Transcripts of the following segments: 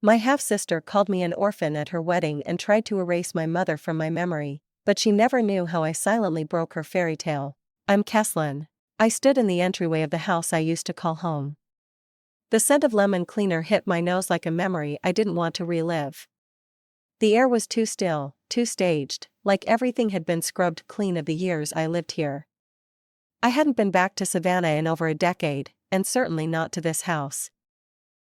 My half-sister called me an orphan at her wedding and tried to erase my mother from my memory, but she never knew how I silently broke her fairy tale. I'm Caslin. I stood in the entryway of the house I used to call home. The scent of lemon cleaner hit my nose like a memory I didn't want to relive. The air was too still, too staged, like everything had been scrubbed clean of the years I lived here. I hadn't been back to Savannah in over a decade, and certainly not to this house.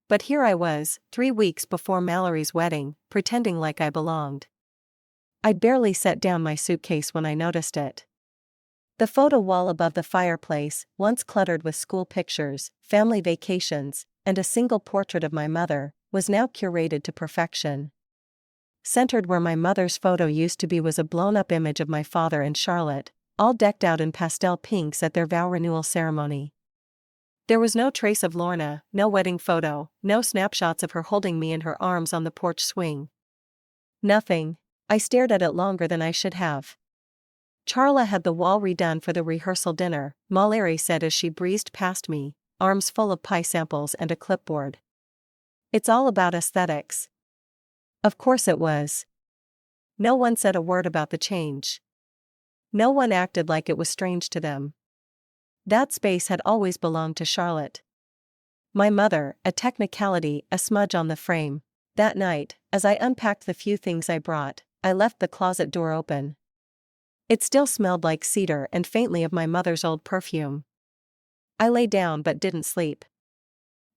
But here I was, 3 weeks before Mallory's wedding, pretending like I belonged. I'd barely set down my suitcase when I noticed it. The photo wall above the fireplace, once cluttered with school pictures, family vacations, and a single portrait of my mother, was now curated to perfection. Centered where my mother's photo used to be was a blown-up image of my father and Charlotte, all decked out in pastel pinks at their vow renewal ceremony. There was no trace of Lorna, no wedding photo, no snapshots of her holding me in her arms on the porch swing. Nothing. I stared at it longer than I should have. Charla had the wall redone for the rehearsal dinner, Mallory said as she breezed past me, arms full of pie samples and a clipboard. It's all about aesthetics. Of course it was. No one said a word about the change. No one acted like it was strange to them. That space had always belonged to Charlotte. My mother, a technicality, a smudge on the frame. That night, as I unpacked the few things I brought, I left the closet door open. It still smelled like cedar and faintly of my mother's old perfume. I lay down but didn't sleep.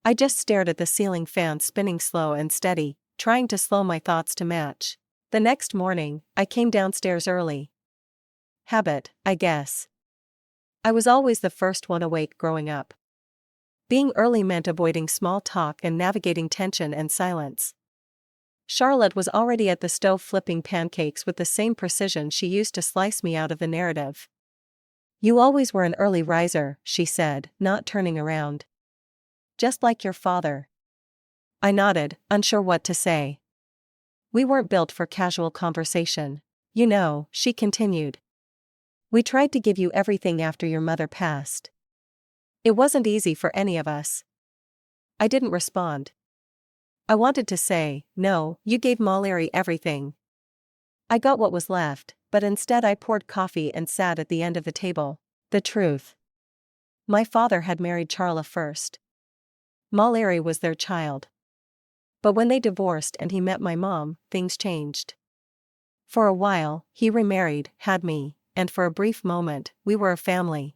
I just stared at the ceiling fan spinning slow and steady, trying to slow my thoughts to match. The next morning, I came downstairs early. Habit, I guess. I was always the first one awake growing up. Being early meant avoiding small talk and navigating tension and silence. Charlotte was already at the stove flipping pancakes with the same precision she used to slice me out of the narrative. You always were an early riser, she said, not turning around. Just like your father. I nodded, unsure what to say. We weren't built for casual conversation. You know, she continued. We tried to give you everything after your mother passed. It wasn't easy for any of us. I didn't respond. I wanted to say, no, you gave Mallory everything. I got what was left, but instead I poured coffee and sat at the end of the table. The truth. My father had married Charla first. Mallory was their child. But when they divorced and he met my mom, things changed. For a while, he remarried, had me, and for a brief moment, we were a family.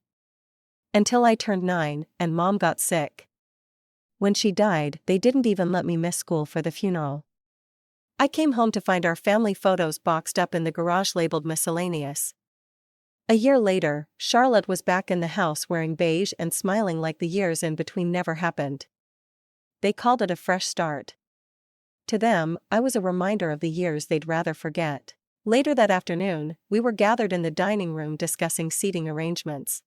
Until I turned 9, and Mom got sick. When she died, they didn't even let me miss school for the funeral. I came home to find our family photos boxed up in the garage labeled miscellaneous. A year later, Charlotte was back in the house wearing beige and smiling like the years in between never happened. They called it a fresh start. To them, I was a reminder of the years they'd rather forget. Later that afternoon, we were gathered in the dining room discussing seating arrangements.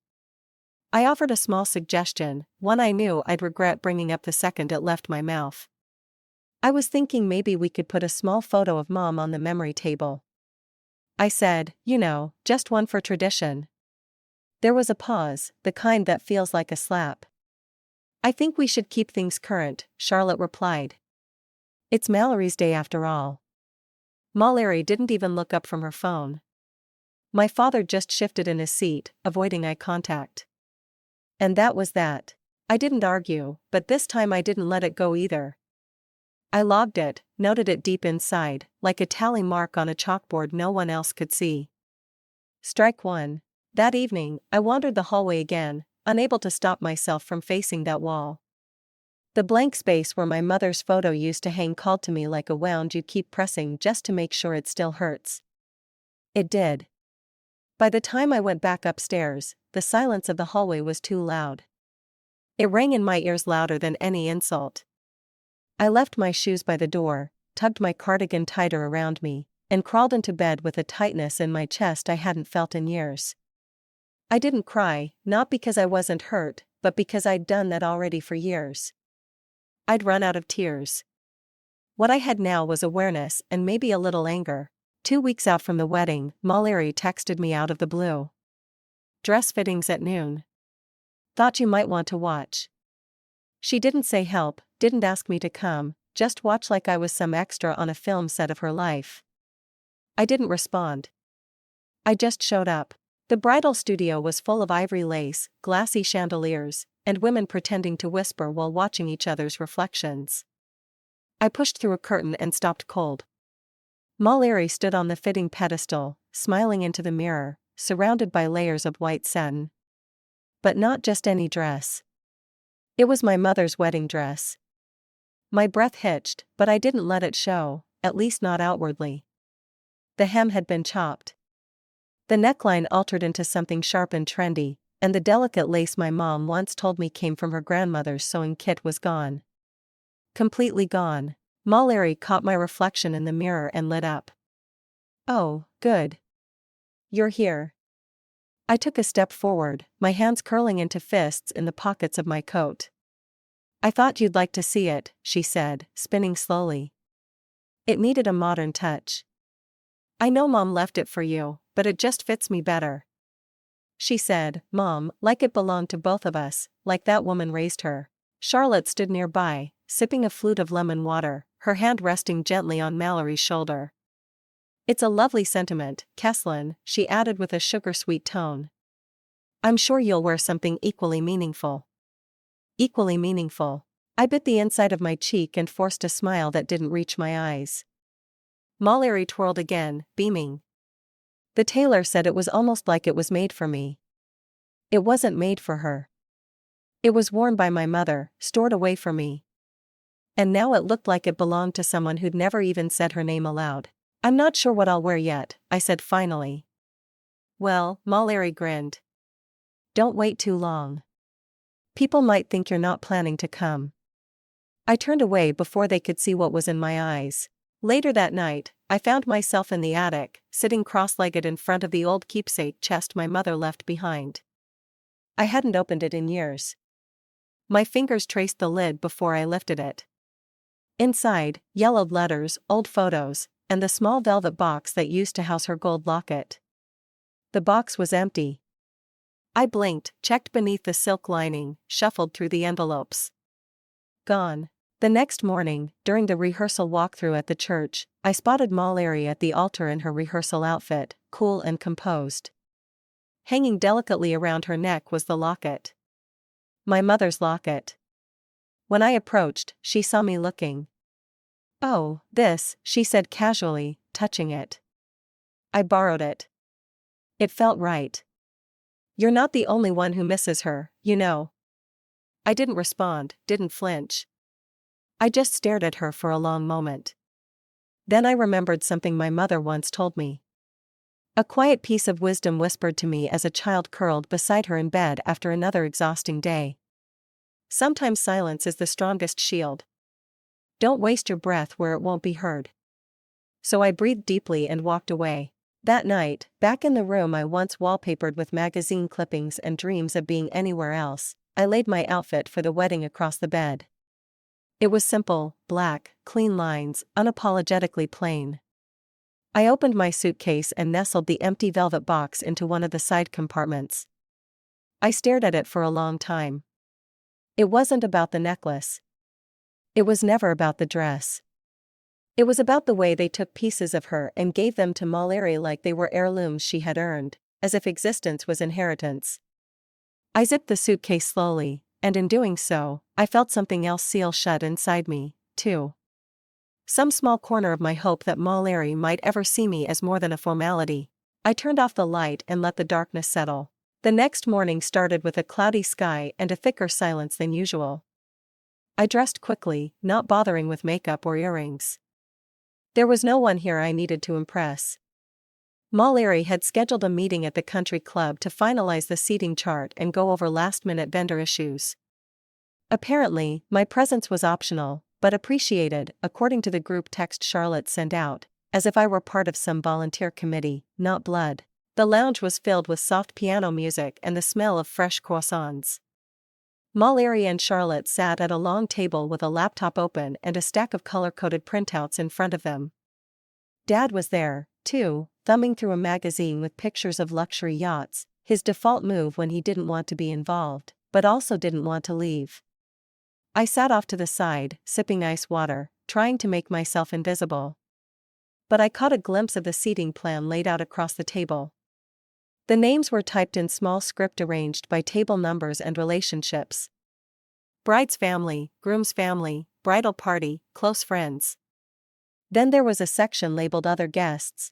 I offered a small suggestion, one I knew I'd regret bringing up the second it left my mouth. I was thinking maybe we could put a small photo of Mom on the memory table. I said, you know, just one for tradition. There was a pause, the kind that feels like a slap. I think we should keep things current, Charlotte replied. It's Mallory's day after all. Mallory didn't even look up from her phone. My father just shifted in his seat, avoiding eye contact. And that was that. I didn't argue, but this time I didn't let it go either. I logged it, noted it deep inside, like a tally mark on a chalkboard no one else could see. Strike 1. That evening, I wandered the hallway again, unable to stop myself from facing that wall. The blank space where my mother's photo used to hang called to me like a wound you keep pressing just to make sure it still hurts. It did. By the time I went back upstairs, the silence of the hallway was too loud. It rang in my ears louder than any insult. I left my shoes by the door, tugged my cardigan tighter around me, and crawled into bed with a tightness in my chest I hadn't felt in years. I didn't cry, not because I wasn't hurt, but because I'd done that already for years. I'd run out of tears. What I had now was awareness and maybe a little anger. 2 weeks out from the wedding, Mallory texted me out of the blue. Dress fittings at noon. Thought you might want to watch. She didn't say help, didn't ask me to come, just watch like I was some extra on a film set of her life. I didn't respond. I just showed up. The bridal studio was full of ivory lace, glassy chandeliers, and women pretending to whisper while watching each other's reflections. I pushed through a curtain and stopped cold. Mallory stood on the fitting pedestal, smiling into the mirror, surrounded by layers of white satin. But not just any dress. It was my mother's wedding dress. My breath hitched, but I didn't let it show, at least not outwardly. The hem had been chopped. The neckline altered into something sharp and trendy, and the delicate lace my mom once told me came from her grandmother's sewing kit was gone. Completely gone. Mallory caught my reflection in the mirror and lit up. "Oh, good. You're here." I took a step forward, my hands curling into fists in the pockets of my coat. "I thought you'd like to see it," she said, spinning slowly. "It needed a modern touch. I know Mom left it for you, but it just fits me better." She said, "Mom, like it belonged to both of us, like that woman raised her." Charlotte stood nearby, sipping a flute of lemon water, her hand resting gently on Mallory's shoulder. "It's a lovely sentiment, Kesslin," she added with a sugar-sweet tone. "I'm sure you'll wear something equally meaningful." Equally meaningful. I bit the inside of my cheek and forced a smile that didn't reach my eyes. Mallory twirled again, beaming. "The tailor said it was almost like it was made for me." It wasn't made for her. It was worn by my mother, stored away for me. And now it looked like it belonged to someone who'd never even said her name aloud. "I'm not sure what I'll wear yet," I said finally. "Well," Mallory grinned. "Don't wait too long. People might think you're not planning to come." I turned away before they could see what was in my eyes. Later that night, I found myself in the attic, sitting cross-legged in front of the old keepsake chest my mother left behind. I hadn't opened it in years. My fingers traced the lid before I lifted it. Inside, yellowed letters, old photos, and the small velvet box that used to house her gold locket. The box was empty. I blinked, checked beneath the silk lining, shuffled through the envelopes. Gone. The next morning, during the rehearsal walkthrough at the church, I spotted Mallory at the altar in her rehearsal outfit, cool and composed. Hanging delicately around her neck was the locket. My mother's locket. When I approached, she saw me looking. "Oh, this," she said casually, touching it. "I borrowed it. It felt right. You're not the only one who misses her, you know." I didn't respond, didn't flinch. I just stared at her for a long moment. Then I remembered something my mother once told me. A quiet piece of wisdom whispered to me as a child curled beside her in bed after another exhausting day. Sometimes silence is the strongest shield. Don't waste your breath where it won't be heard. So I breathed deeply and walked away. That night, back in the room I once wallpapered with magazine clippings and dreams of being anywhere else, I laid my outfit for the wedding across the bed. It was simple, black, clean lines, unapologetically plain. I opened my suitcase and nestled the empty velvet box into one of the side compartments. I stared at it for a long time. It wasn't about the necklace. It was never about the dress. It was about the way they took pieces of her and gave them to Mallory like they were heirlooms she had earned, as if existence was inheritance. I zipped the suitcase slowly, and in doing so, I felt something else seal shut inside me, too. Some small corner of my hope that Mallory might ever see me as more than a formality. I turned off the light and let the darkness settle. The next morning started with a cloudy sky and a thicker silence than usual. I dressed quickly, not bothering with makeup or earrings. There was no one here I needed to impress. Mallory had scheduled a meeting at the country club to finalize the seating chart and go over last-minute vendor issues. Apparently, my presence was optional, but appreciated, according to the group text Charlotte sent out, as if I were part of some volunteer committee, not blood. The lounge was filled with soft piano music and the smell of fresh croissants. Mallory and Charlotte sat at a long table with a laptop open and a stack of color-coded printouts in front of them. Dad was there, too, thumbing through a magazine with pictures of luxury yachts, his default move when he didn't want to be involved, but also didn't want to leave. I sat off to the side, sipping ice water, trying to make myself invisible. But I caught a glimpse of the seating plan laid out across the table. The names were typed in small script arranged by table numbers and relationships. Bride's family, groom's family, bridal party, close friends. Then there was a section labeled Other Guests.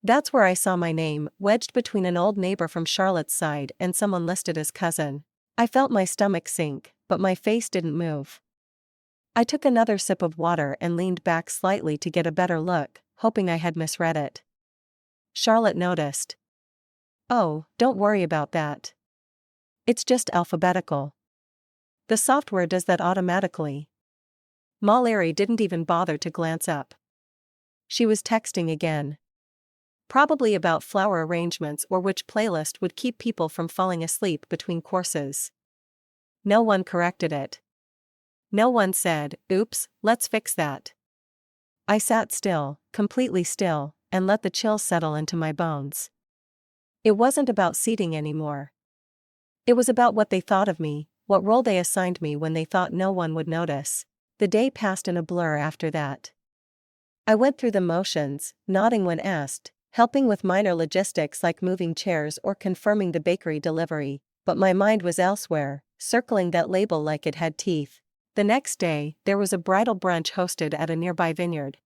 That's where I saw my name, wedged between an old neighbor from Charlotte's side and someone listed as cousin. I felt my stomach sink, but my face didn't move. I took another sip of water and leaned back slightly to get a better look, hoping I had misread it. Charlotte noticed. "Oh, don't worry about that. It's just alphabetical. The software does that automatically." Mallory didn't even bother to glance up. She was texting again. Probably about flower arrangements or which playlist would keep people from falling asleep between courses. No one corrected it. No one said, "Oops, let's fix that." I sat still, completely still, and let the chill settle into my bones. It wasn't about seating anymore. It was about what they thought of me, what role they assigned me when they thought no one would notice. The day passed in a blur after that. I went through the motions, nodding when asked, helping with minor logistics like moving chairs or confirming the bakery delivery, but my mind was elsewhere, circling that label like it had teeth. The next day, there was a bridal brunch hosted at a nearby vineyard.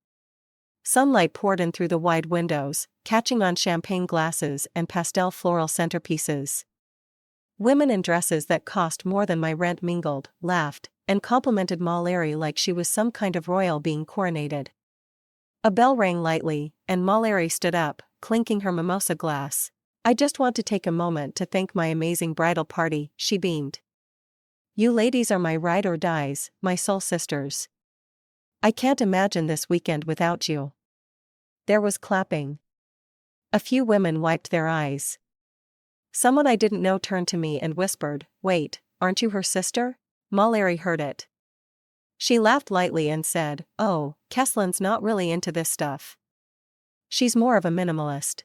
Sunlight poured in through the wide windows, catching on champagne glasses and pastel floral centerpieces. Women in dresses that cost more than my rent mingled, laughed, and complimented Mallory like she was some kind of royal being coronated. A bell rang lightly, and Mallory stood up, clinking her mimosa glass. "I just want to take a moment to thank my amazing bridal party," she beamed. "You ladies are my ride or dies, my soul sisters. I can't imagine this weekend without you." There was clapping. A few women wiped their eyes. Someone I didn't know turned to me and whispered, "Wait, aren't you her sister?" Mallory heard it. She laughed lightly and said, "Oh, Keslin's not really into this stuff. She's more of a minimalist."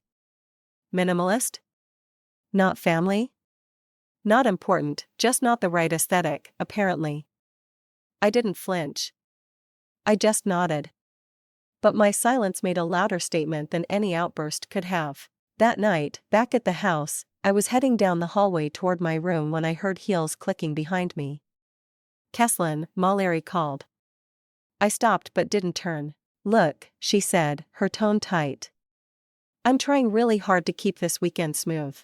Minimalist? Not family? Not important, just not the right aesthetic, apparently. I didn't flinch. I just nodded. But my silence made a louder statement than any outburst could have. That night, back at the house, I was heading down the hallway toward my room when I heard heels clicking behind me. "Keslin," Mallory called. I stopped but didn't turn. "Look," she said, her tone tight. "I'm trying really hard to keep this weekend smooth.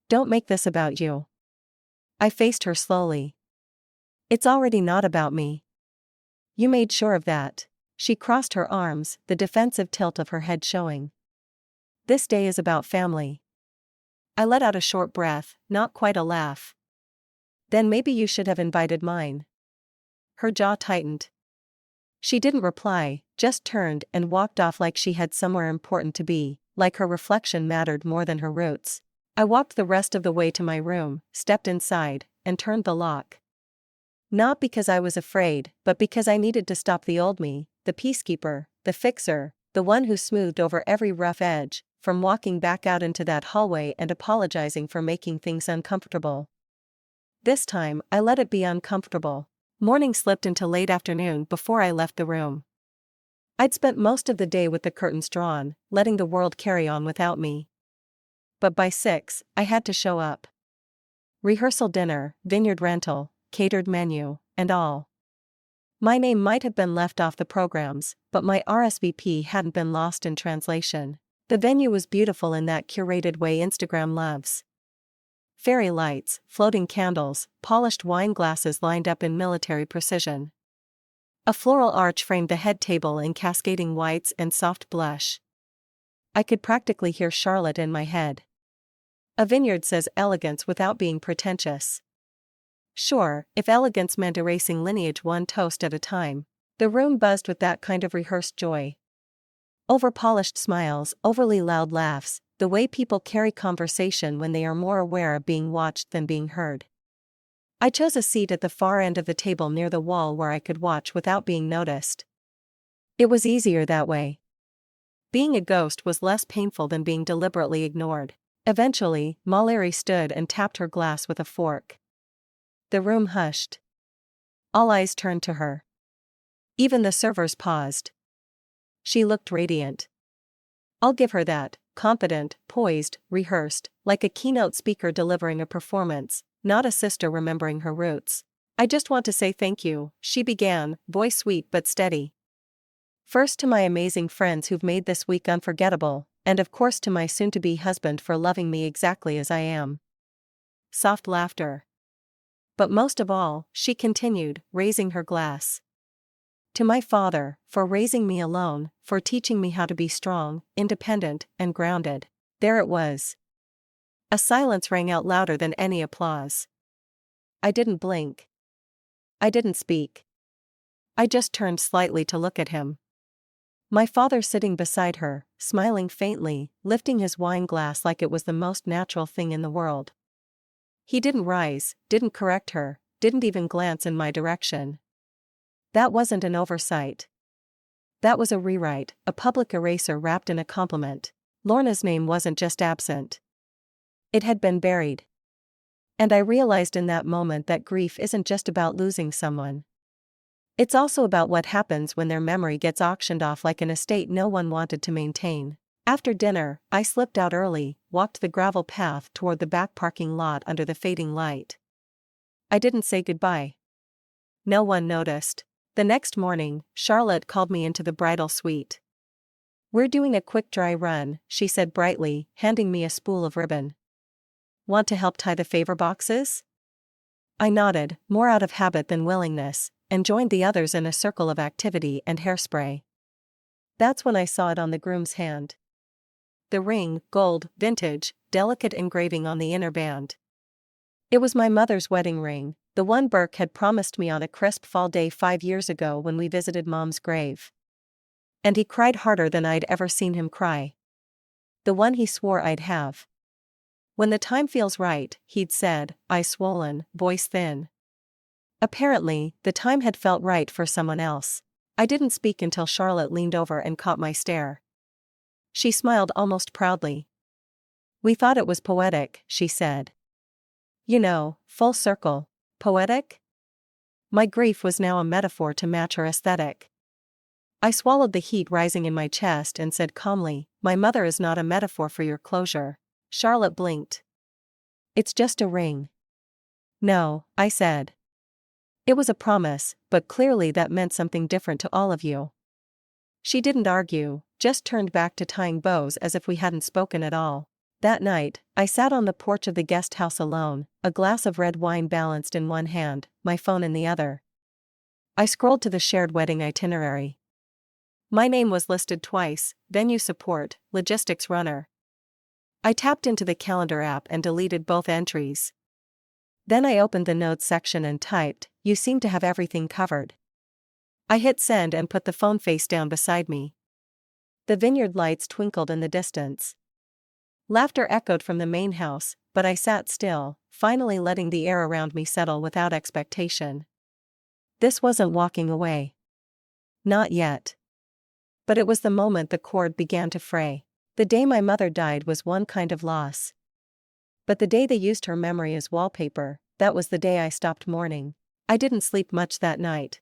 Don't make this about you." I faced her slowly. "It's already not about me. You made sure of that." She crossed her arms, the defensive tilt of her head showing. "This day is about family." I let out a short breath, not quite a laugh. "Then maybe you should have invited mine." Her jaw tightened. She didn't reply, just turned and walked off like she had somewhere important to be, like her reflection mattered more than her roots. I walked the rest of the way to my room, stepped inside, and turned the lock. Not because I was afraid, but because I needed to stop the old me, the peacekeeper, the fixer, the one who smoothed over every rough edge, from walking back out into that hallway and apologizing for making things uncomfortable. This time, I let it be uncomfortable. Morning slipped into late afternoon before I left the room. I'd spent most of the day with the curtains drawn, letting the world carry on without me. But by 6, I had to show up. Rehearsal dinner, vineyard rental, catered menu, and all. My name might have been left off the programs, but my RSVP hadn't been lost in translation. The venue was beautiful in that curated way Instagram loves. Fairy lights, floating candles, polished wine glasses lined up in military precision. A floral arch framed the head table in cascading whites and soft blush. I could practically hear Charlotte in my head. A vineyard says elegance without being pretentious. Sure, if elegance meant erasing lineage one toast at a time. The room buzzed with that kind of rehearsed joy. Over-polished smiles, overly loud laughs, the way people carry conversation when they are more aware of being watched than being heard. I chose a seat at the far end of the table near the wall where I could watch without being noticed. It was easier that way. Being a ghost was less painful than being deliberately ignored. Eventually, Mallory stood and tapped her glass with a fork. The room hushed. All eyes turned to her. Even the servers paused. She looked radiant. I'll give her that, confident, poised, rehearsed, like a keynote speaker delivering a performance, not a sister remembering her roots. I just want to say thank you, she began, voice sweet but steady. First to my amazing friends who've made this week unforgettable, and of course to my soon-to-be husband for loving me exactly as I am. Soft laughter. But most of all, she continued, raising her glass. To my father, for raising me alone, for teaching me how to be strong, independent, and grounded. There it was. A silence rang out louder than any applause. I didn't blink. I didn't speak. I just turned slightly to look at him. My father sitting beside her, smiling faintly, lifting his wine glass like it was the most natural thing in the world. He didn't rise, didn't correct her, didn't even glance in my direction. That wasn't an oversight. That was a rewrite, a public eraser wrapped in a compliment. Lorna's name wasn't just absent. It had been buried. And I realized in that moment that grief isn't just about losing someone. It's also about what happens when their memory gets auctioned off like an estate no one wanted to maintain. After dinner, I slipped out early, walked the gravel path toward the back parking lot under the fading light. I didn't say goodbye. No one noticed. The next morning, Charlotte called me into the bridal suite. We're doing a quick dry run, she said brightly, handing me a spool of ribbon. Want to help tie the favor boxes? I nodded, more out of habit than willingness, and joined the others in a circle of activity and hairspray. That's when I saw it on the groom's hand. The ring, gold, vintage, delicate engraving on the inner band. It was my mother's wedding ring, the one Burke had promised me on a crisp fall day 5 years ago when we visited Mom's grave. And he cried harder than I'd ever seen him cry. The one he swore I'd have. When the time feels right, he'd said, eyes swollen, voice thin. Apparently, the time had felt right for someone else. I didn't speak until Charlotte leaned over and caught my stare. She smiled almost proudly. We thought it was poetic, she said. You know, full circle. Poetic? My grief was now a metaphor to match her aesthetic. I swallowed the heat rising in my chest and said calmly, my mother is not a metaphor for your closure. Charlotte blinked. It's just a ring. No, I said. It was a promise, but clearly that meant something different to all of you. She didn't argue, just turned back to tying bows as if we hadn't spoken at all. That night, I sat on the porch of the guest house alone, a glass of red wine balanced in one hand, my phone in the other. I scrolled to the shared wedding itinerary. My name was listed twice, venue support, logistics runner. I tapped into the calendar app and deleted both entries. Then I opened the notes section and typed, you seem to have everything covered. I hit send and put the phone face down beside me. The vineyard lights twinkled in the distance. Laughter echoed from the main house, but I sat still, finally letting the air around me settle without expectation. This wasn't walking away. Not yet. But it was the moment the cord began to fray. The day my mother died was one kind of loss. But the day they used her memory as wallpaper, that was the day I stopped mourning. I didn't sleep much that night.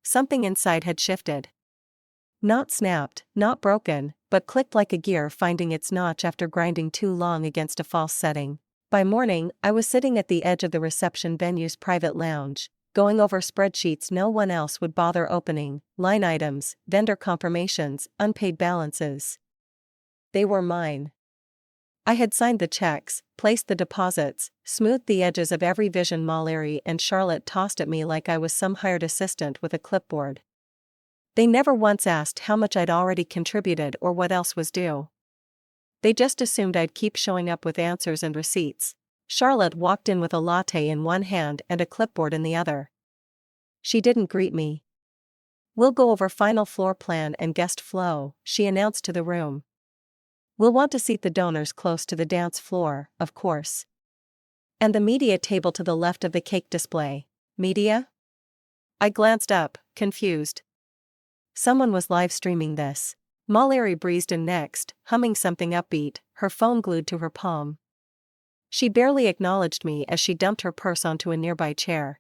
Something inside had shifted. Not snapped, not broken, but clicked like a gear finding its notch after grinding too long against a false setting. By morning, I was sitting at the edge of the reception venue's private lounge, going over spreadsheets no one else would bother opening, line items, vendor confirmations, unpaid balances. They were mine. I had signed the checks, placed the deposits, smoothed the edges of every vision Mallory and Charlotte tossed at me like I was some hired assistant with a clipboard. They never once asked how much I'd already contributed or what else was due. They just assumed I'd keep showing up with answers and receipts. Charlotte walked in with a latte in one hand and a clipboard in the other. She didn't greet me. We'll go over final floor plan and guest flow, she announced to the room. We'll want to seat the donors close to the dance floor, of course. And the media table to the left of the cake display. Media? I glanced up, confused. Someone was live streaming this. Mallory breezed in next, humming something upbeat, her phone glued to her palm. She barely acknowledged me as she dumped her purse onto a nearby chair.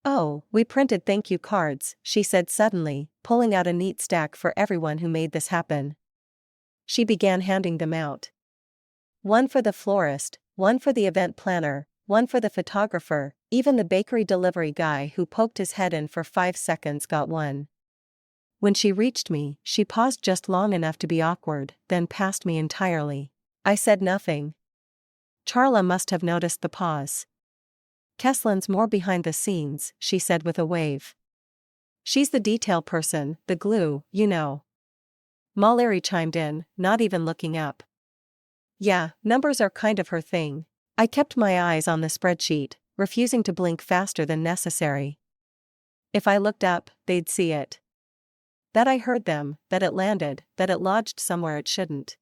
Oh, we printed thank you cards, she said suddenly, pulling out a neat stack for everyone who made this happen. She began handing them out. One for the florist, one for the event planner, one for the photographer, even the bakery delivery guy who poked his head in for 5 seconds got one. When she reached me, she paused just long enough to be awkward, then passed me entirely. I said nothing. Charla must have noticed the pause. Keslin's more behind the scenes, she said with a wave. She's the detail person, the glue, you know. Mallory chimed in, not even looking up. Yeah, numbers are kind of her thing. I kept my eyes on the spreadsheet, refusing to blink faster than necessary. If I looked up, they'd see it. That I heard them, that it landed, that it lodged somewhere it shouldn't.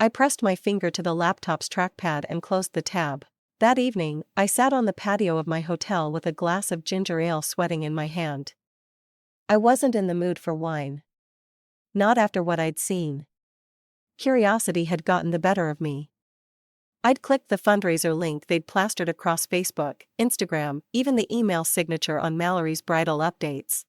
I pressed my finger to the laptop's trackpad and closed the tab. That evening, I sat on the patio of my hotel with a glass of ginger ale sweating in my hand. I wasn't in the mood for wine. Not after what I'd seen. Curiosity had gotten the better of me. I'd clicked the fundraiser link they'd plastered across Facebook, Instagram, even the email signature on Mallory's bridal updates.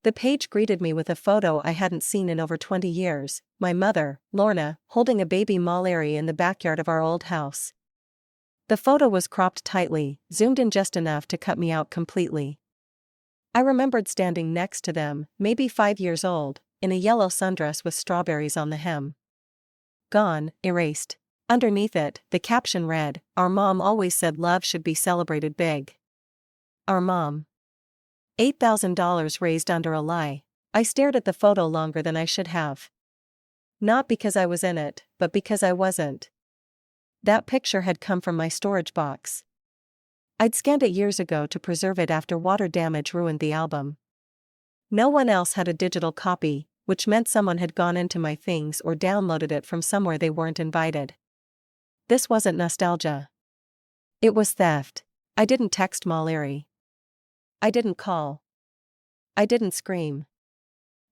The page greeted me with a photo I hadn't seen in over 20 years, my mother, Lorna, holding a baby Mallory in the backyard of our old house. The photo was cropped tightly, zoomed in just enough to cut me out completely. I remembered standing next to them, maybe 5 years old, in a yellow sundress with strawberries on the hem. Gone, erased. Underneath it, the caption read, "Our mom always said love should be celebrated big." Our mom. $8,000 raised under a lie. I stared at the photo longer than I should have. Not because I was in it, but because I wasn't. That picture had come from my storage box. I'd scanned it years ago to preserve it after water damage ruined the album. No one else had a digital copy, which meant someone had gone into my things or downloaded it from somewhere they weren't invited. This wasn't nostalgia. It was theft. I didn't text Mallory. I didn't call. I didn't scream.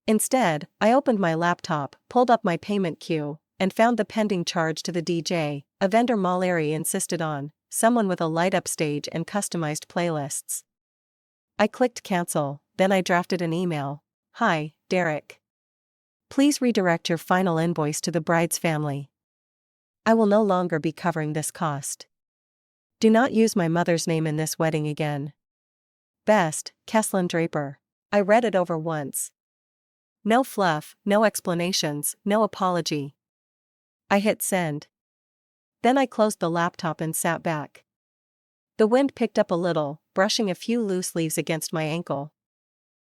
Instead, I opened my laptop, pulled up my payment queue, and found the pending charge to the DJ, a vendor Mallory insisted on, someone with a light-up stage and customized playlists. I clicked cancel, then I drafted an email. Hi, Derek. Please redirect your final invoice to the bride's family. I will no longer be covering this cost. Do not use my mother's name in this wedding again. Best, Keslin Draper. I read it over once. No fluff, no explanations, no apology. I hit send. Then I closed the laptop and sat back. The wind picked up a little, brushing a few loose leaves against my ankle.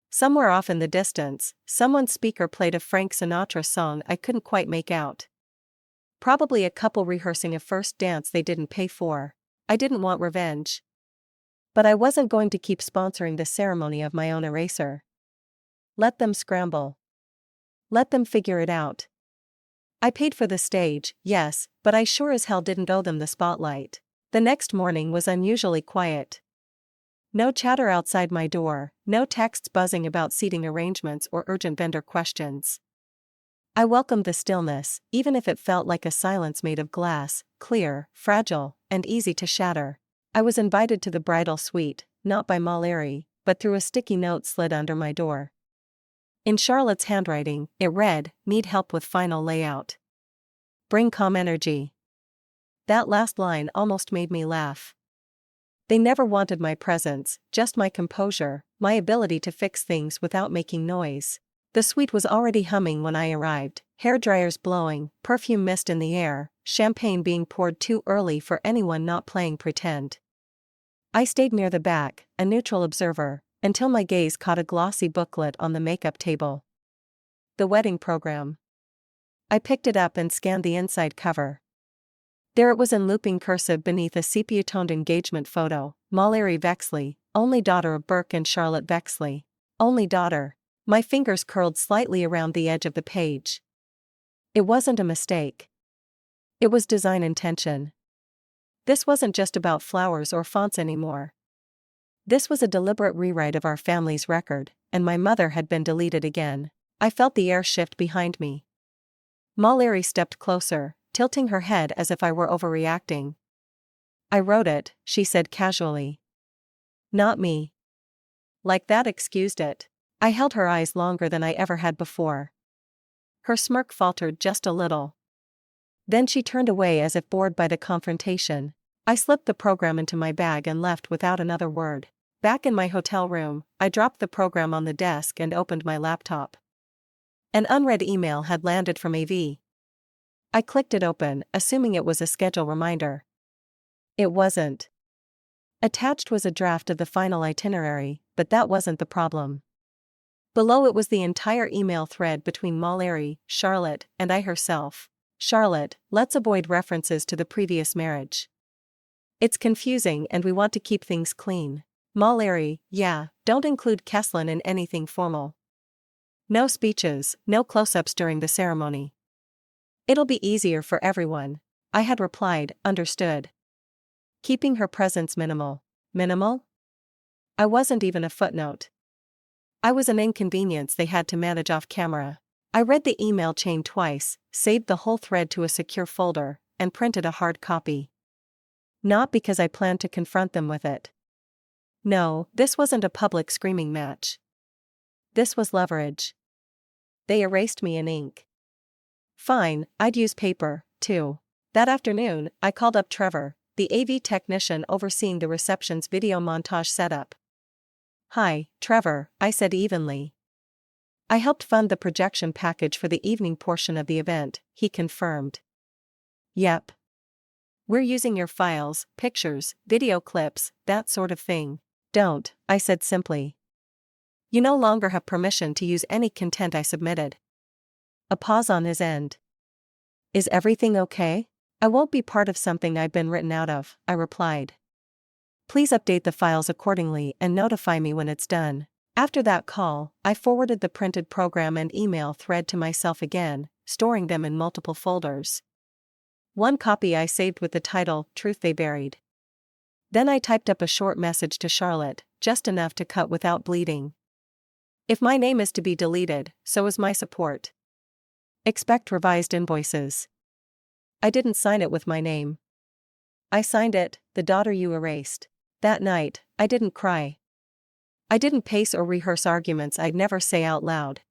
Somewhere off in the distance, someone's speaker played a Frank Sinatra song I couldn't quite make out. Probably a couple rehearsing a first dance they didn't pay for. I didn't want revenge. But I wasn't going to keep sponsoring the ceremony of my own erasure. Let them scramble. Let them figure it out. I paid for the stage, yes, but I sure as hell didn't owe them the spotlight. The next morning was unusually quiet. No chatter outside my door, no texts buzzing about seating arrangements or urgent vendor questions. I welcomed the stillness, even if it felt like a silence made of glass, clear, fragile, and easy to shatter. I was invited to the bridal suite, not by Mallory, but through a sticky note slid under my door. In Charlotte's handwriting, it read, "Need help with final layout. Bring calm energy." That last line almost made me laugh. They never wanted my presence, just my composure, my ability to fix things without making noise. The suite was already humming when I arrived, hairdryers blowing, perfume mist in the air, champagne being poured too early for anyone not playing pretend. I stayed near the back, a neutral observer, until my gaze caught a glossy booklet on the makeup table. The wedding program. I picked it up and scanned the inside cover. There it was in looping cursive beneath a sepia-toned engagement photo, Mallory Vexley, only daughter of Burke and Charlotte Vexley. Only daughter. My fingers curled slightly around the edge of the page. It wasn't a mistake. It was design intention. This wasn't just about flowers or fonts anymore. This was a deliberate rewrite of our family's record, and my mother had been deleted again. I felt the air shift behind me. Mallory stepped closer, tilting her head as if I were overreacting. "I wrote it," she said casually. "Not me." Like that excused it. I held her eyes longer than I ever had before. Her smirk faltered just a little. Then she turned away as if bored by the confrontation. I slipped the program into my bag and left without another word. Back in my hotel room, I dropped the program on the desk and opened my laptop. An unread email had landed from AV. I clicked it open, assuming it was a schedule reminder. It wasn't. Attached was a draft of the final itinerary, but that wasn't the problem. Below it was the entire email thread between Mallory, Charlotte, and I herself. Charlotte, let's avoid references to the previous marriage. It's confusing and we want to keep things clean. Mallory, yeah, don't include Kesslin in anything formal. No speeches, no close-ups during the ceremony. It'll be easier for everyone. I had replied, understood. Keeping her presence minimal. Minimal? I wasn't even a footnote. I was an inconvenience they had to manage off camera. I read the email chain twice, saved the whole thread to a secure folder, and printed a hard copy. Not because I planned to confront them with it. No, this wasn't a public screaming match. This was leverage. They erased me in ink. Fine, I'd use paper, too. That afternoon, I called up Trevor, the AV technician overseeing the reception's video montage setup. Hi, Trevor, I said evenly. I helped fund the projection package for the evening portion of the event, he confirmed. Yep. We're using your files, pictures, video clips, that sort of thing. Don't, I said simply. You no longer have permission to use any content I submitted. A pause on his end. Is everything okay? I won't be part of something I've been written out of, I replied. Please update the files accordingly and notify me when it's done. After that call, I forwarded the printed program and email thread to myself again, storing them in multiple folders. One copy I saved with the title, Truth They Buried. Then I typed up a short message to Charlotte, just enough to cut without bleeding. If my name is to be deleted, so is my support. Expect revised invoices. I didn't sign it with my name. I signed it, the daughter you erased. That night, I didn't cry. I didn't pace or rehearse arguments I'd never say out loud.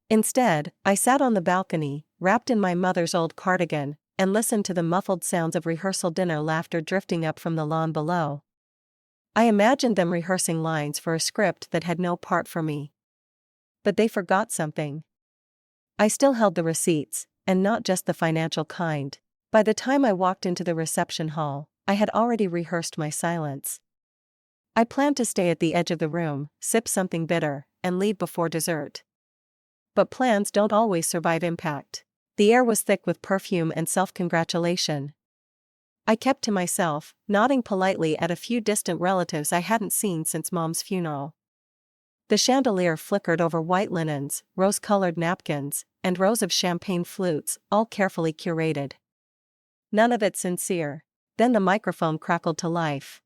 Instead, I sat on the balcony, wrapped in my mother's old cardigan, and listened to the muffled sounds of rehearsal dinner laughter drifting up from the lawn below. I imagined them rehearsing lines for a script that had no part for me. But they forgot something. I still held the receipts, and not just the financial kind. By the time I walked into the reception hall, I had already rehearsed my silence. I planned to stay at the edge of the room, sip something bitter, and leave before dessert. But plans don't always survive impact. The air was thick with perfume and self-congratulation. I kept to myself, nodding politely at a few distant relatives I hadn't seen since Mom's funeral. The chandelier flickered over white linens, rose-colored napkins, and rows of champagne flutes, all carefully curated. None of it sincere. Then the microphone crackled to life.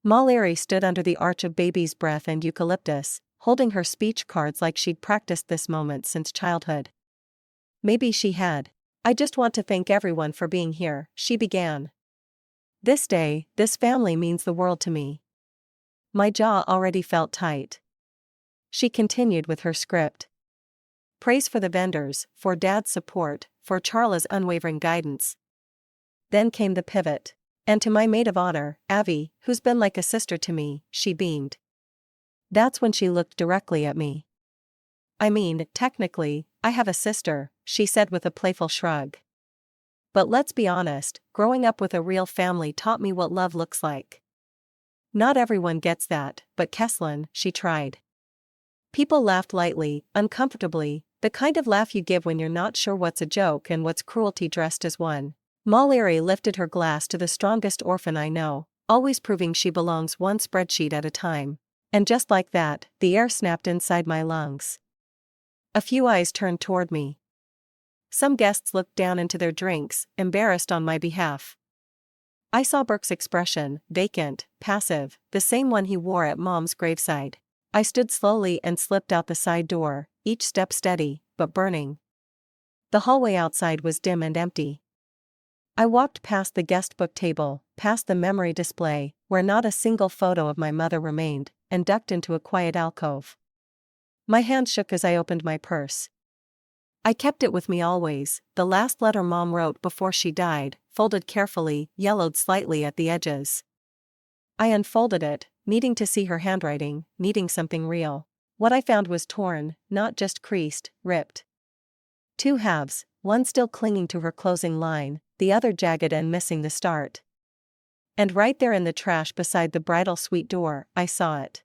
Mallory stood under the arch of baby's breath and eucalyptus, holding her speech cards like she'd practiced this moment since childhood. Maybe she had. I just want to thank everyone for being here, she began. This day, this family means the world to me. My jaw already felt tight. She continued with her script. Praise for the vendors, for Dad's support, for Charla's unwavering guidance. Then came the pivot. And to my maid of honor, Avi, who's been like a sister to me, she beamed. That's when she looked directly at me. I mean, technically, I have a sister, she said with a playful shrug. But let's be honest, growing up with a real family taught me what love looks like. Not everyone gets that, but Kesslin, she tried. People laughed lightly, uncomfortably, the kind of laugh you give when you're not sure what's a joke and what's cruelty dressed as one. Mallory lifted her glass to the strongest orphan I know, always proving she belongs one spreadsheet at a time. And just like that, the air snapped inside my lungs. A few eyes turned toward me. Some guests looked down into their drinks, embarrassed on my behalf. I saw Burke's expression, vacant, passive, the same one he wore at Mom's graveside. I stood slowly and slipped out the side door, each step steady, but burning. The hallway outside was dim and empty. I walked past the guest book table, past the memory display, where not a single photo of my mother remained, and ducked into a quiet alcove. My hand shook as I opened my purse. I kept it with me always, the last letter Mom wrote before she died, folded carefully, yellowed slightly at the edges. I unfolded it, needing to see her handwriting, needing something real. What I found was torn, not just creased, ripped. Two halves, one still clinging to her closing line, the other jagged and missing the start. And right there in the trash beside the bridal suite door, I saw it.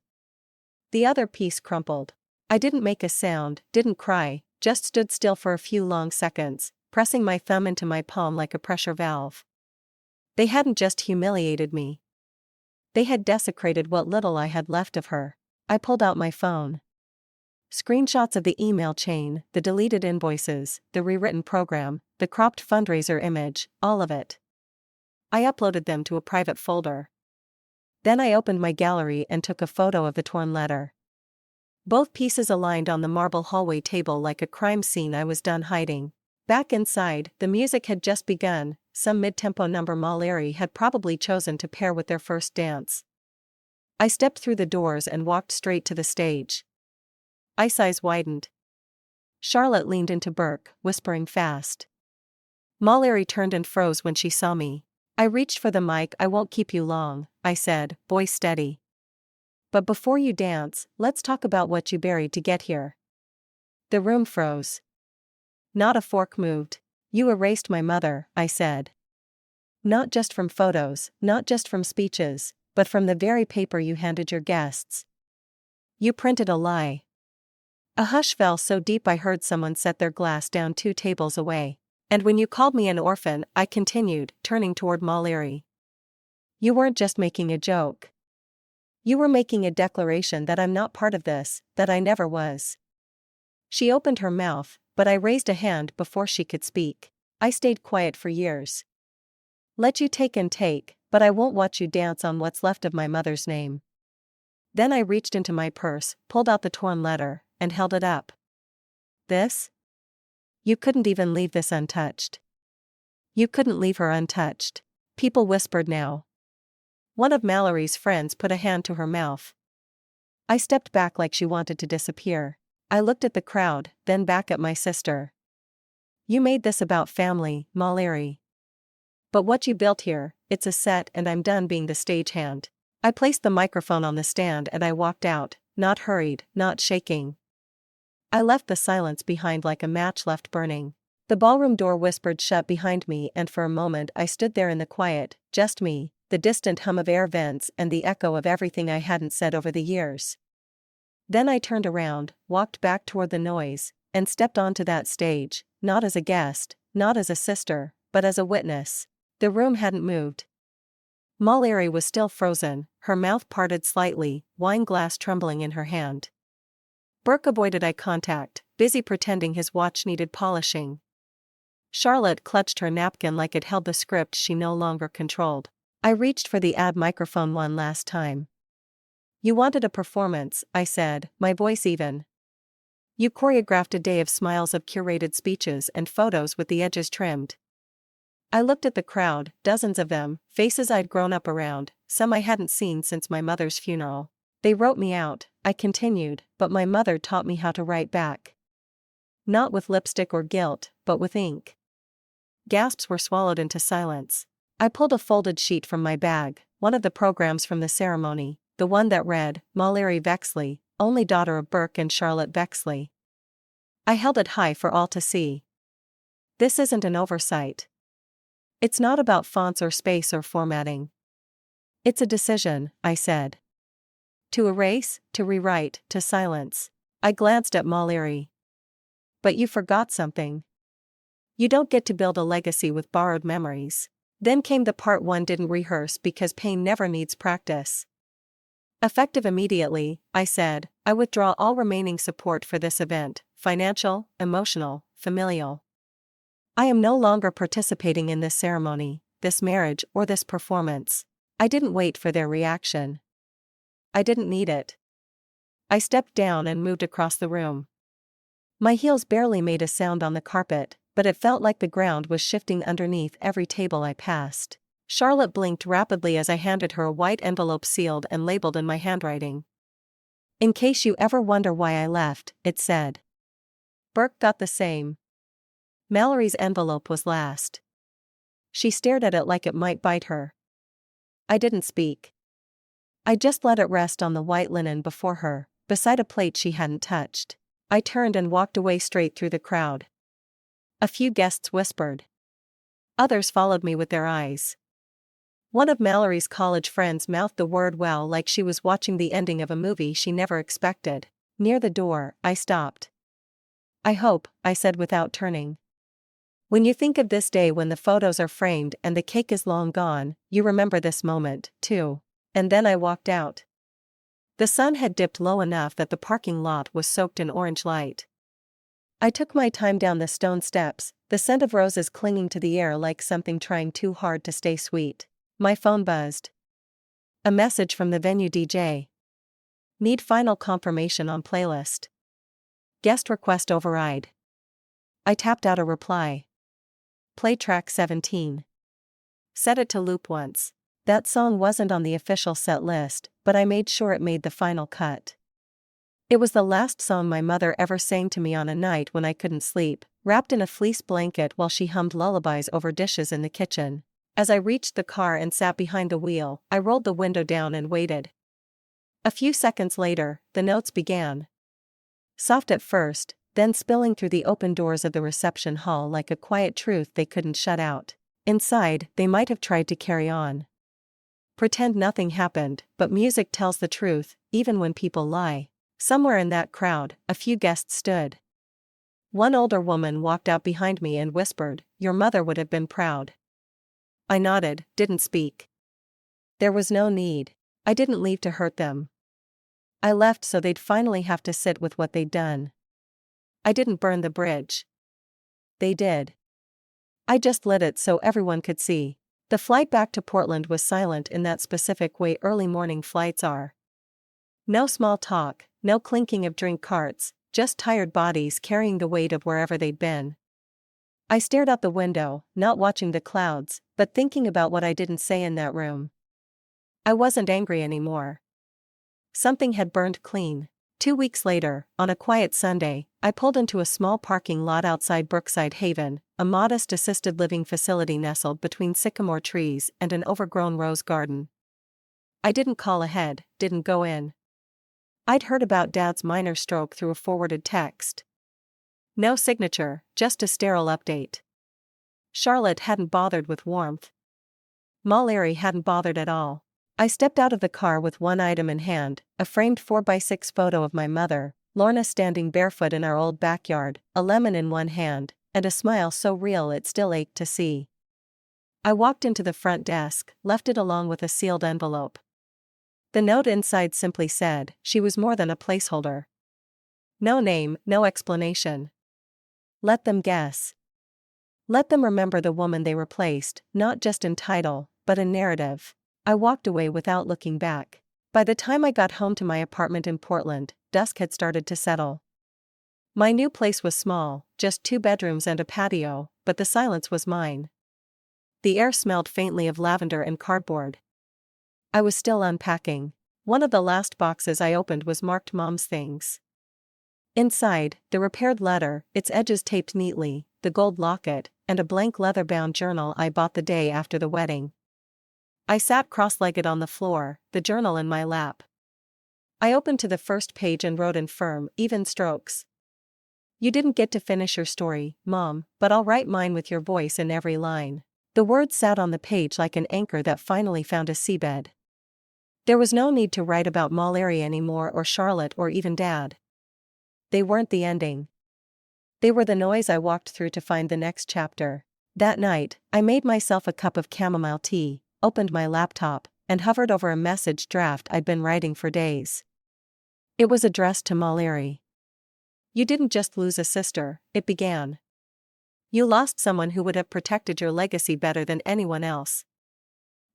The other piece crumpled. I didn't make a sound, didn't cry, just stood still for a few long seconds, pressing my thumb into my palm like a pressure valve. They hadn't just humiliated me. They had desecrated what little I had left of her. I pulled out my phone. Screenshots of the email chain, the deleted invoices, the rewritten program, the cropped fundraiser image, all of it. I uploaded them to a private folder. Then I opened my gallery and took a photo of the torn letter. Both pieces aligned on the marble hallway table like a crime scene I was done hiding. Back inside, the music had just begun, some mid-tempo number Mallory had probably chosen to pair with their first dance. I stepped through the doors and walked straight to the stage. Eyes widened. Charlotte leaned into Burke, whispering fast. Mallory turned and froze when she saw me. I reached for the mic. "I won't keep you long," I said, voice steady. "But before you dance, let's talk about what you buried to get here." The room froze. Not a fork moved. "You erased my mother," I said. "Not just from photos, not just from speeches, but from the very paper you handed your guests. You printed a lie." A hush fell so deep I heard someone set their glass down 2 tables away. "And when you called me an orphan," I continued, turning toward Mallory, "you weren't just making a joke. You were making a declaration that I'm not part of this, that I never was." She opened her mouth, but I raised a hand before she could speak. "I stayed quiet for years. Let you take and take, but I won't watch you dance on what's left of my mother's name." Then I reached into my purse, pulled out the torn letter, and held it up. "This? You couldn't even leave this untouched. You couldn't leave her untouched." People whispered now. One of Mallory's friends put a hand to her mouth. I stepped back like she wanted to disappear. I looked at the crowd, then back at my sister. "You made this about family, Mallory. But what you built here, it's a set and I'm done being the stagehand." I placed the microphone on the stand and I walked out, not hurried, not shaking. I left the silence behind like a match left burning. The ballroom door whispered shut behind me and for a moment I stood there in the quiet, just me, the distant hum of air vents and the echo of everything I hadn't said over the years. Then I turned around, walked back toward the noise, and stepped onto that stage, not as a guest, not as a sister, but as a witness. The room hadn't moved. Mallory was still frozen, her mouth parted slightly, wine glass trembling in her hand. Burke avoided eye contact, busy pretending his watch needed polishing. Charlotte clutched her napkin like it held the script she no longer controlled. I reached for the ad microphone one last time. "You wanted a performance," I said, my voice even. "You choreographed a day of smiles, of curated speeches and photos with the edges trimmed." I looked at the crowd, dozens of them, faces I'd grown up around, some I hadn't seen since my mother's funeral. "They wrote me out," I continued, "but my mother taught me how to write back. Not with lipstick or guilt, but with ink." Gasps were swallowed into silence. I pulled a folded sheet from my bag, one of the programs from the ceremony, the one that read, "Mallory Vexley, only daughter of Burke and Charlotte Vexley." I held it high for all to see. "This isn't an oversight. It's not about fonts or space or formatting. It's a decision," I said. "To erase, to rewrite, to silence." I glanced at Mallory. "But you forgot something. You don't get to build a legacy with borrowed memories." Then came the part one didn't rehearse because pain never needs practice. "Effective immediately," I said, "I withdraw all remaining support for this event, financial, emotional, familial. I am no longer participating in this ceremony, this marriage, or this performance." I didn't wait for their reaction. I didn't need it. I stepped down and moved across the room. My heels barely made a sound on the carpet, but it felt like the ground was shifting underneath every table I passed. Charlotte blinked rapidly as I handed her a white envelope sealed and labeled in my handwriting. "In case you ever wonder why I left," it said. Burke thought the same. Mallory's envelope was last. She stared at it like it might bite her. I didn't speak. I just let it rest on the white linen before her, beside a plate she hadn't touched. I turned and walked away straight through the crowd. A few guests whispered. Others followed me with their eyes. One of Mallory's college friends mouthed the word "wow" like she was watching the ending of a movie she never expected. Near the door, I stopped. "I hope," I said without turning. "When you think of this day when the photos are framed and the cake is long gone, you remember this moment, too." And then I walked out. The sun had dipped low enough that the parking lot was soaked in orange light. I took my time down the stone steps, the scent of roses clinging to the air like something trying too hard to stay sweet. My phone buzzed. A message from the venue DJ. "Need final confirmation on playlist. Guest request override." I tapped out a reply. "Play track 17. Set it to loop once." That song wasn't on the official set list, but I made sure it made the final cut. It was the last song my mother ever sang to me on a night when I couldn't sleep, wrapped in a fleece blanket while she hummed lullabies over dishes in the kitchen. As I reached the car and sat behind the wheel, I rolled the window down and waited. A few seconds later, the notes began. Soft at first, then spilling through the open doors of the reception hall like a quiet truth they couldn't shut out. Inside, they might have tried to carry on. Pretend nothing happened, but music tells the truth, even when people lie. Somewhere in that crowd, a few guests stood. One older woman walked out behind me and whispered, "Your mother would have been proud." I nodded, didn't speak. There was no need. I didn't leave to hurt them. I left so they'd finally have to sit with what they'd done. I didn't burn the bridge. They did. I just lit it so everyone could see. The flight back to Portland was silent in that specific way early morning flights are. No small talk, no clinking of drink carts, just tired bodies carrying the weight of wherever they'd been. I stared out the window, not watching the clouds, but thinking about what I didn't say in that room. I wasn't angry anymore. Something had burned clean. 2 weeks later, on a quiet Sunday, I pulled into a small parking lot outside Brookside Haven, a modest assisted living facility nestled between sycamore trees and an overgrown rose garden. I didn't call ahead, didn't go in. I'd heard about Dad's minor stroke through a forwarded text. No signature, just a sterile update. Charlotte hadn't bothered with warmth. Mallory hadn't bothered at all. I stepped out of the car with one item in hand, a framed 4x6 photo of my mother, Lorna standing barefoot in our old backyard, a lemon in one hand, and a smile so real it still ached to see. I walked into the front desk, left it along with a sealed envelope. The note inside simply said, she was more than a placeholder. No name, no explanation. Let them guess. Let them remember the woman they replaced, not just in title, but in narrative. I walked away without looking back. By the time I got home to my apartment in Portland, dusk had started to settle. My new place was small, just 2 bedrooms and a patio, but the silence was mine. The air smelled faintly of lavender and cardboard. I was still unpacking. One of the last boxes I opened was marked Mom's things. Inside, the repaired letter, its edges taped neatly, the gold locket, and a blank leather-bound journal I bought the day after the wedding. I sat cross-legged on the floor, the journal in my lap. I opened to the first page and wrote in firm, even strokes. "You didn't get to finish your story, Mom, but I'll write mine with your voice in every line." The words sat on the page like an anchor that finally found a seabed. There was no need to write about Mallory anymore or Charlotte or even Dad. They weren't the ending. They were the noise I walked through to find the next chapter. That night, I made myself a cup of chamomile tea, opened my laptop, and hovered over a message draft I'd been writing for days. It was addressed to Mallory. "You didn't just lose a sister," it began. "You lost someone who would have protected your legacy better than anyone else.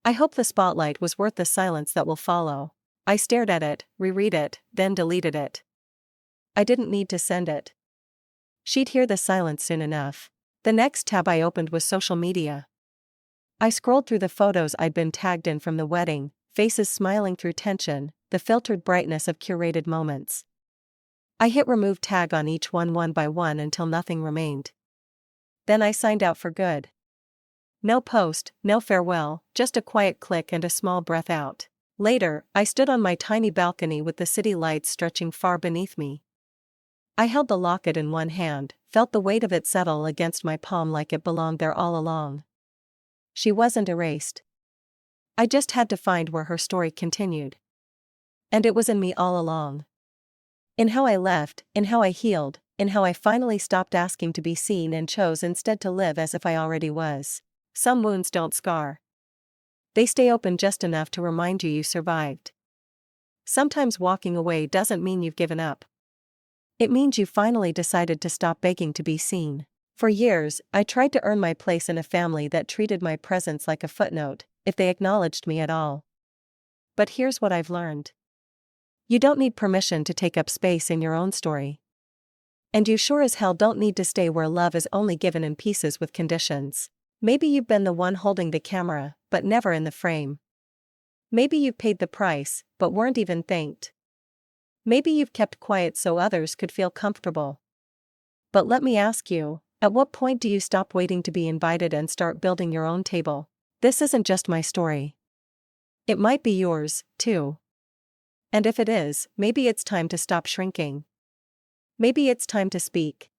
I hope the spotlight was worth the silence that will follow." I stared at it, reread it, then deleted it. I didn't need to send it. She'd hear the silence soon enough. The next tab I opened was social media. I scrolled through the photos I'd been tagged in from the wedding, faces smiling through tension, the filtered brightness of curated moments. I hit remove tag on each one by one until nothing remained. Then I signed out for good. No post, no farewell, just a quiet click and a small breath out. Later, I stood on my tiny balcony with the city lights stretching far beneath me. I held the locket in one hand, felt the weight of it settle against my palm like it belonged there all along. She wasn't erased. I just had to find where her story continued. And it was in me all along. In how I left, in how I healed, in how I finally stopped asking to be seen and chose instead to live as if I already was. Some wounds don't scar. They stay open just enough to remind you survived. Sometimes walking away doesn't mean you've given up. It means you finally decided to stop begging to be seen. For years, I tried to earn my place in a family that treated my presence like a footnote, if they acknowledged me at all. But here's what I've learned. You don't need permission to take up space in your own story. And you sure as hell don't need to stay where love is only given in pieces with conditions. Maybe you've been the one holding the camera, but never in the frame. Maybe you've paid the price, but weren't even thanked. Maybe you've kept quiet so others could feel comfortable. But let me ask you, at what point do you stop waiting to be invited and start building your own table? This isn't just my story. It might be yours, too. And if it is, maybe it's time to stop shrinking. Maybe it's time to speak.